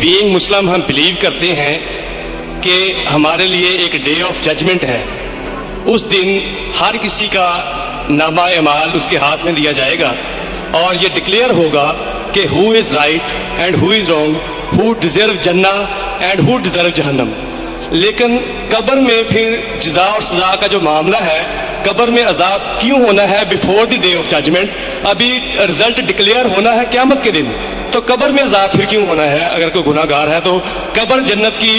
Being مسلم ہم blue کرتے ہیں کہ ہمارے لیے ایک ڈے آف ججمنٹ ہے. اس دن ہر کسی کا نامہ اعمال اس کے ہاتھ میں دیا جائے گا اور یہ ڈکلیئر ہوگا کہ who is right and who is wrong, who deserve جنہ اینڈ ہو ڈیزرو جہنم. لیکن قبر میں پھر جزا اور سزا کا جو معاملہ ہے, قبر میں عذاب کیوں ہونا ہے before the day of judgment? ابھی رزلٹ ڈکلیئر ہونا ہے قیامت کے دن, تو قبر میں عذاب پھر کیوں ہونا ہے؟ اگر کوئی گناہ گار ہے تو قبر جنت کی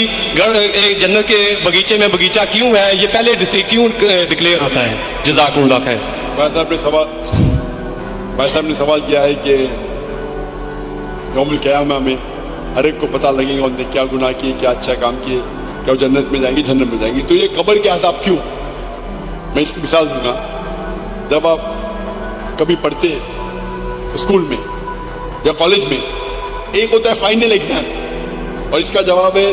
جنت کے باغیچے میں باغیچہ کیوں ہے, یہ پہلے کیوں ڈکلیئر ہوتا ہے؟ جزاکم اللہ خیر. بھائی صاحب نے سوال کیا ہے کہ یوم القیامہ میں ہر ایک کو پتہ لگے گا انہوں نے کیا گناہ کیے, کیا اچھا کام کیے, کیا وہ جنت میں جائیں گے جہنم میں جائیں گے. تو یہ قبر کے عذاب کیوں؟ میں اس کی مثال دوں گا. جب آپ کبھی پڑھتے اسکول میں یا کالج میں, ایک ہوتا ہے فائنل ایگزام اور اس کا جواب ہے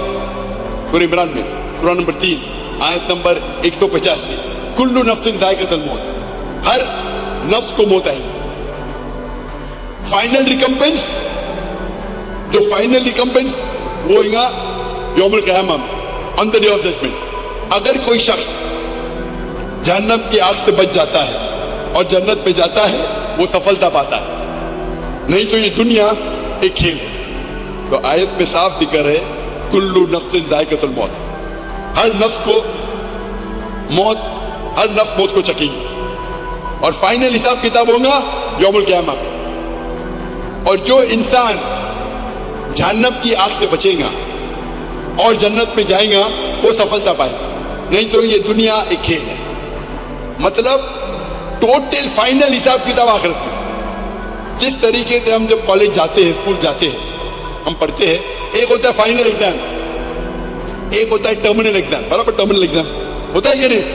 سورہ عمران میں سورہ نمبر 3 آیت نمبر 185, کل نفس ذائقۃ الموت, ہر نفس کو موت آئے گی. فائنل ریکمپنس, جو فائنل ریکمپنس وہ ہوگا یوم القیامہ میں آن دی ڈے آف ججمنٹ. اگر کوئی شخص جہنم کی آگ سے بچ جاتا ہے اور جنت میں جاتا ہے وہ سفلتا پاتا ہے, نہیں تو یہ دنیا ایک کھیل ہے. تو آیت میں صاف ذکر ہے کل نفس ذائقۃ الموت, ہر نفس کو موت, ہر نفس موت کو چکے گی اور فائنل حساب کتاب ہوگا یوم القیامہ میں. اور جو انسان جہنم کی آگ سے بچے گا اور جنت میں جائے گا وہ سفلتا پائے گا, نہیں تو یہ دنیا ایک کھیل ہے. مطلب ٹوٹل فائنل حساب کتاب آخرت میں. جس طریقے سے ہم جب کالج جاتے ہیں, اسکول جاتے ہیں, ہم پڑھتے ہیں, ایک ہوتا ہے فائنل ایگزام, ایک ہوتا ہے ٹرمینل ایگزام. برابر ٹرمینل ایگزام ہوتا ہے کہ نہیں؟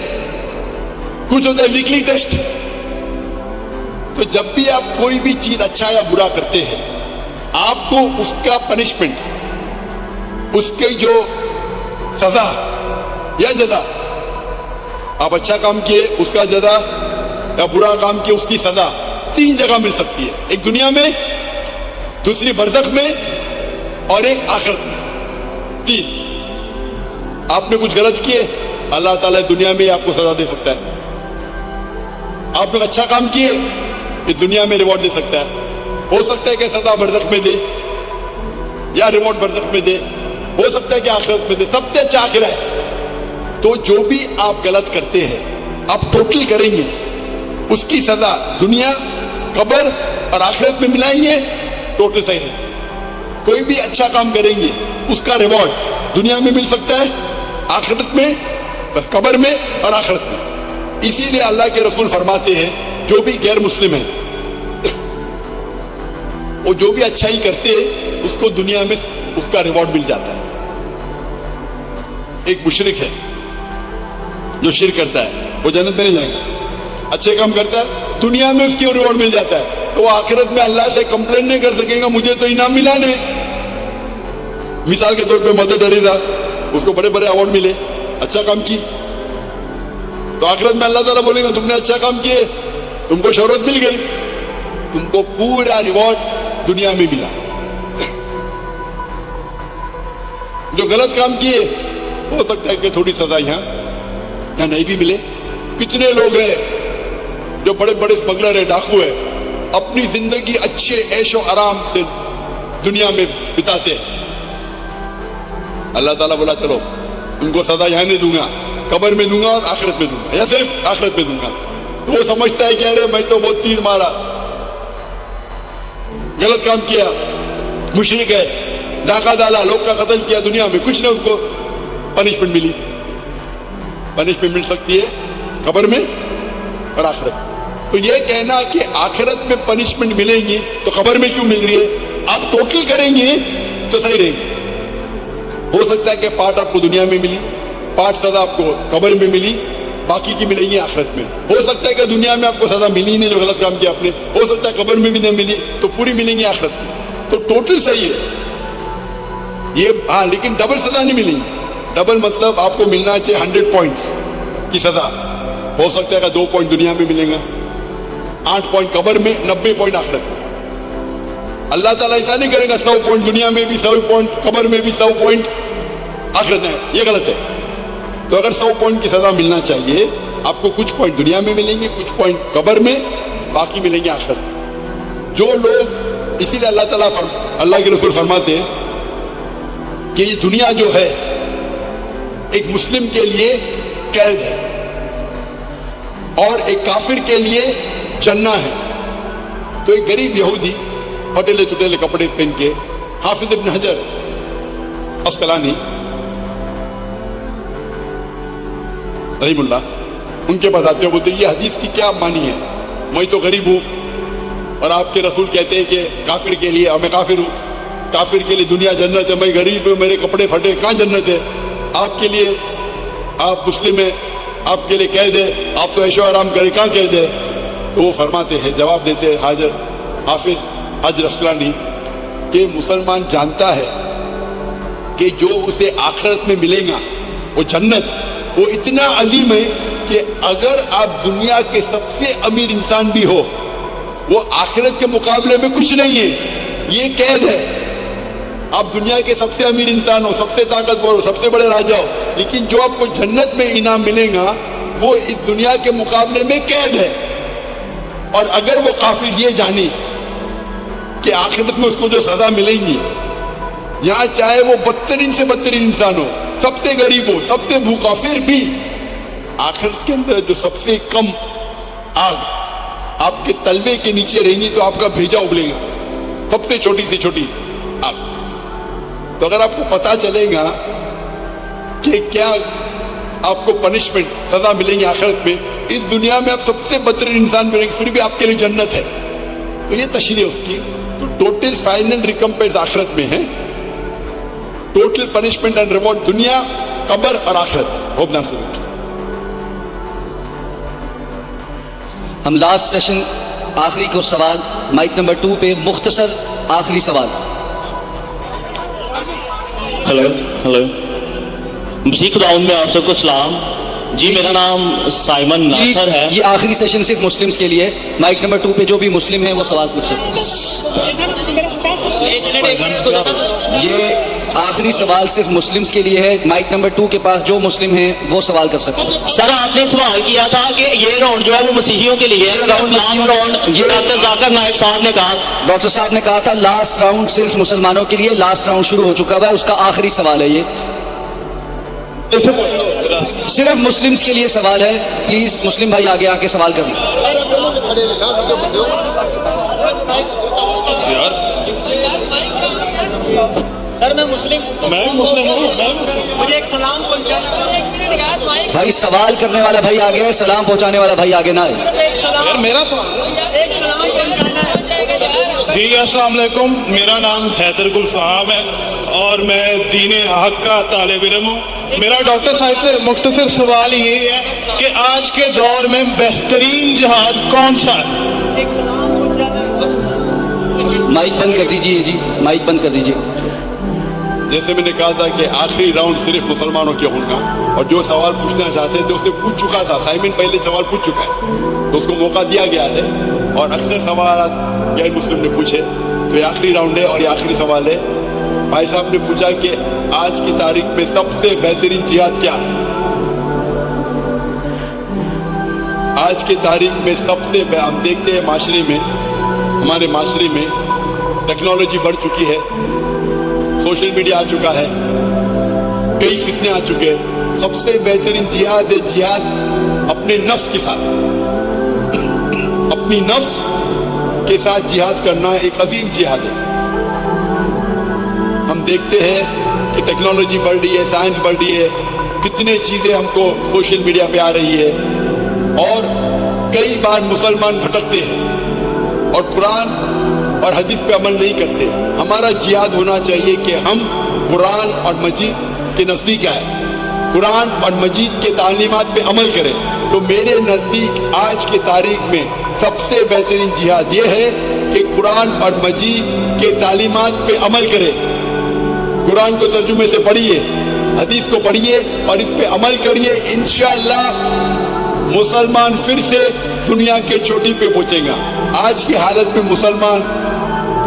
کچھ ہوتا ہے ویکلی ٹیسٹ. تو جب بھی آپ کوئی بھی چیز اچھا یا برا کرتے ہیں, آپ کو اس کا پنشمنٹ, اس کے جو سزا یا جزا, آپ اچھا کام کیے اس کا جزا یا برا کام کیے اس کی سزا 3 جگہ مل سکتی ہے. ایک دنیا میں, دوسری برزخ میں اور ایک آخرت میں. 3. آپ نے کچھ غلط کیے, اللہ تعالیٰ دنیا میں آپ کو سزا دے سکتا ہے. آپ نے اچھا کام کیے, یہ دنیا میں ریوارڈ دے سکتا ہے. ہو سکتا ہے کہ سزا برزخ میں دے یا ریوارڈ برزخ میں دے, ہو سکتا ہے کہ آخرت میں دے. سب سے اچھا آخرت ہے. تو جو بھی آپ غلط کرتے ہیں آپ ٹوٹل کریں گے, اس کی سزا دنیا, قبر اور آخرت میں ملائیں گے, ٹوٹل صحیح ہے. کوئی بھی اچھا کام کریں گے اس کا ریوارڈ دنیا میں مل سکتا ہے, آخرت میں, قبر میں اور آخرت میں. اسی لیے اللہ کے رسول فرماتے ہیں جو بھی غیر مسلم ہے وہ جو بھی اچھائی کرتے ہیں اس کو دنیا میں اس کا ریوارڈ مل جاتا ہے. ایک مشرک ہے جو شرک کرتا ہے وہ جنت میں نہیں جائے گا. اچھے کام کرتا ہے دنیا میں اس کی ریوارڈ مل جاتا ہے, تو وہ آخرت میں اللہ سے کمپلین نہیں کر سکے گا مجھے تو انعام ملا نہیں. مثال کے طور پہ مدر ٹریسا, اس کو بڑے بڑے ایوارڈ ملے, اچھا کام کی, تو آخرت میں اللہ تعالیٰ بولے گا تم نے اچھا کام کیے, تم کو شہرت مل گئی, تم کو پورا ریوارڈ دنیا میں ملا. جو غلط کام کیے ہو سکتا ہے کہ تھوڑی سزا یہاں نہیں بھی ملے. کتنے لوگ ہیں جو بڑے بڑے اسمگلر ہیں, ڈاکو ہیں, اپنی زندگی اچھے عیش و آرام سے دنیا میں بتاتے ہیں. اللہ تعالیٰ بولا چلو ان کو سزا یہاں نہیں دوں گا, قبر میں دوں گا اور آخرت میں دوں گا, یا صرف آخرت میں دوں گا. تو وہ سمجھتا ہے کہ ارے میں تو بہت تیر مارا, غلط کام کیا, مشرک ہے, ڈاکہ ڈالا, لوگ کا قتل کیا, دنیا میں کچھ نہ اس کو پنشمنٹ ملی. پنشمنٹ مل سکتی ہے قبر میں اور آخرت میں. تو یہ کہنا کہ آخرت میں پنشمنٹ ملیں گی تو قبر میں کیوں مل رہی ہے, آپ ٹوٹل کریں گے تو صحیح رہے گی. ہو سکتا ہے کہ پارٹ آپ کو دنیا میں ملی, پارٹ سزا آپ کو قبر میں ملی, باقی کی ملیں گی آخرت میں. ہو سکتا ہے کہ دنیا میں آپ کو سزا ملی نہیں جو غلط کام کیا آپ نے, ہو سکتا ہے قبر میں بھی نہیں ملی تو پوری ملیں گی آخرت میں. تو ٹوٹل صحیح ہے یہ. ہاں لیکن ڈبل سزا نہیں ملیں گی. ڈبل مطلب آپ کو ملنا چاہیے 100 پوائنٹ کی سزا, ہو سکتا ہے کہ 2 پوائنٹ دنیا میں ملیں گا, 8 پوائنٹ قبر میں, 90 پوائنٹ آخرت میں. اللہ تعالیٰ ایسا نہیں کرے گا 100 پوائنٹ دنیا میں بھی 100 پوائنٹ قبر میں بھی 100 پوائنٹ آخرت میں, یہ غلط ہے. تو اگر 100 پوائنٹ کی سزا ملنا چاہیے آپ کو کچھ پوائنٹ دنیا میں ملیں گے, کچھ پوائنٹ قبر میں, باقی ملیں گے آخرت میں. جو لوگ, اسی لیے اللہ کے رسول فرماتے ہیں کہ یہ دنیا جو ہے ایک مسلم کے لیے قید ہے اور ایک کافر کے لیے جنہ ہے. تو ایک غریب یہودی پھٹیلے چٹیلے کپڑے پہن کے, حافظ ابن حجر اسقلانی رحیم اللہ, ان کے پاس آتے ہیں, بولتے یہ حدیث کی کیا معنی ہے, میں تو غریب ہوں اور آپ کے رسول کہتے ہیں کہ کافر کے لیے, اور میں کافر ہوں, کافر کے لیے دنیا جنت ہے, میں غریب ہوں, میرے کپڑے پھٹے, کہاں جنت ہے؟ آپ کے لیے, آپ مسلم ہیں, آپ کے لیے قید ہے, آپ تو عیش و آرام کرے, کہاں قید ہے؟ تو وہ فرماتے ہیں, جواب دیتے ہیں حافظ حجر اسقلانی کہ مسلمان جانتا ہے کہ جو اسے آخرت میں ملے گا وہ جنت, وہ اتنا عظیم ہے کہ اگر آپ دنیا کے سب سے امیر انسان بھی ہو, وہ آخرت کے مقابلے میں کچھ نہیں ہے, یہ قید ہے. آپ دنیا کے سب سے امیر انسان ہو, سب سے طاقتور ہو, سب سے بڑے راجا ہو, لیکن جو آپ کو جنت میں انعام ملے گا وہ اس دنیا کے مقابلے میں قید ہے. اور اگر وہ کافر یہ جانے کہ آخرت میں اس کو جو سزا ملیں گی, یہاں چاہے وہ بدترین سے بدترین انسان ہو, سب سے غریب ہو, سب سے بھوکا, پھر بھی آخرت کے اندر جو سب سے کم آگ آپ کے تلوے کے نیچے رہیں گی تو آپ کا بھیجا ابلے گا, سب سے چھوٹی آگ. تو اگر آپ کو پتا چلے گا کہ کیا آپ کو پنشمنٹ سزا ملیں گی آخرت میں, اس دنیا میں آپ سب سے بدترین انسان ملیں گے, پھر بھی آپ کے لیے جنت ہے, تو یہ تشریح اس کی. تو ٹوٹل فائنل ریکمپنس آخرت میں ہے, ٹوٹل پنشمنٹ اینڈ ریوارڈ دنیا, قبر اور آخرت ہے. ہوپ نام سے ہم لاسٹ سیشن آخری کو سوال مائک نمبر 2 پہ مختصر آخری سوال. ہلو مسیح خداوند میں آپ سب کو سلام. جی میرا نام سائمن ناصر ہے. یہ آخری سیشن صرف مسلمز کے لیے, مائک نمبر 2 پہ جو بھی مسلم ہیں وہ سوال پوچھ سکتے ہیں. یہ آخری سوال صرف مسلمز کے لیے ہے, مائک نمبر 2 کے پاس جو مسلم ہیں وہ سوال کر سکتے ہیں. سر آپ نے سوال کیا تھا کہ یہ راؤنڈ جو ہے وہ مسیحیوں کے لیے ہے, راؤنڈ یہ ڈاکٹر ذاکر نائک صاحب نے کہا, ڈاکٹر صاحب نے کہا تھا لاسٹ راؤنڈ صرف مسلمانوں کے لیے, لاسٹ راؤنڈ شروع ہو چکا ہے, اس کا آخری سوال ہے. یہ صرف مسلمز کے لیے سوال ہے, پلیز مسلم بھائی آگے آ کے سوال کریں. سر میں مسلم ہوں, مجھے ایک سلام پہنچانا. بھائی سوال کرنے والا بھائی آگے ہے, سلام پہنچانے والا بھائی آگے نہ ہے. میرا ایک سلام پہنچانا ہے. جی السلام علیکم, میرا نام حیدر گل فہام ہے اور میں دین حق کا طالب علم ہوں. میرا ڈاکٹر صاحب سے مختصر سوال یہ ہے کہ آج کے دور میں بہترین جہاد کون سا ہے؟ ایک سلام پہنچانا ہے. مائک بند کر دیجیے, جی مائک بند کر دیجیے. جیسے میں نے کہا تھا کہ آخری راؤنڈ صرف مسلمانوں کے ہوگا, اور جو سوال پوچھنا چاہتے تھے اس نے پوچھ چکا تھا. سائمن پہلے سوال پوچھ چکا ہے تو اس کو موقع دیا گیا ہے, اور اکثر سوالات غیر مسلم نے پوچھے, تو یہ آخری راؤنڈ ہے اور یہ آخری سوال ہے. بھائی صاحب نے پوچھا کہ آج کی تاریخ میں سب سے بہترین جہاد کیا ہے؟ آج کی تاریخ میں سب سے ہم دیکھتے ہیں معاشرے میں, ہمارے معاشرے میں ٹیکنالوجی بڑھ چکی ہے, سوشل میڈیا آ چکا ہے, کئی فتنے آ چکے. سب سے بہترین جہاد ہے جہاد اپنے نفس کے ساتھ, اپنی نفس کے ساتھ جہاد کرنا ایک عظیم جہاد ہے. ہم دیکھتے ہیں کہ ٹیکنالوجی بڑھ رہی ہے, سائنس بڑھ رہی ہے, کتنے چیزیں ہم کو سوشل میڈیا پہ آ رہی ہے, اور کئی بار مسلمان بھٹکتے ہیں اور قرآن اور حدیث پہ عمل نہیں کرتے. ہمارا جہاد ہونا چاہیے کہ ہم قرآن اور مجید کے نزدیک آئے, قرآن اور مجید کے تعلیمات پہ عمل کریں. تو میرے نزدیک آج کی تاریخ میں سب سے بہترین جہاد یہ ہے کہ قرآن اور مجید کے تعلیمات پہ عمل کریں. قرآن کو ترجمے سے پڑھیے, حدیث کو پڑھیے اور اس پہ عمل کریے. انشاءاللہ مسلمان پھر سے دنیا کے چوٹی پہ پہنچے گا. آج کی حالت میں مسلمان